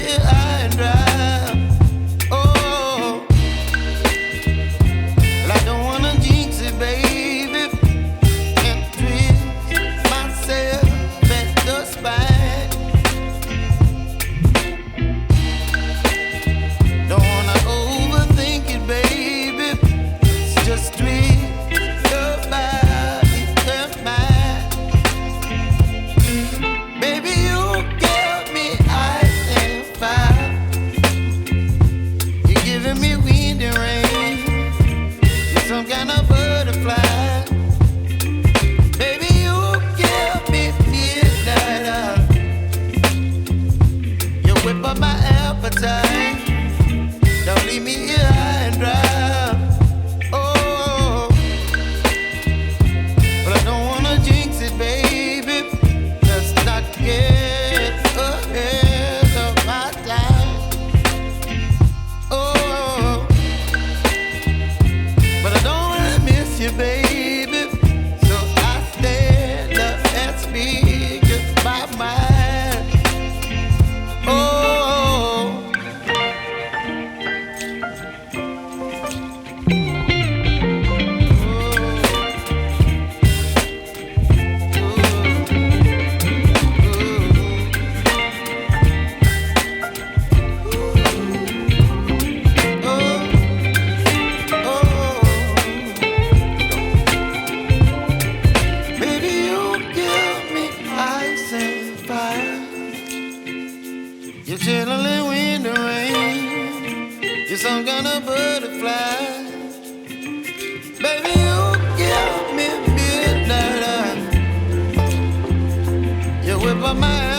here high and dry. Oh, well, I don't wanna jinx it, baby, and twist myself at the spine. Don't wanna overthink it, baby. It's just twist your body and mine. Baby, you give me ice and fire. You're giving me wind and rain. You're some kind of butterfly. Baby, you give me midnight. You whip up my appetite. Don't leave me here high and dry. Oh, but I don't wanna jinx it, baby. Let's not get ahead of my time. Oh, but I don't wanna miss you, baby. So I stand up and speak my mind. Oh. Baby, you give me ice and fire. You're chilling wind and rain. You're some kind of butterfly. Baby, you give me midnight. You whip up my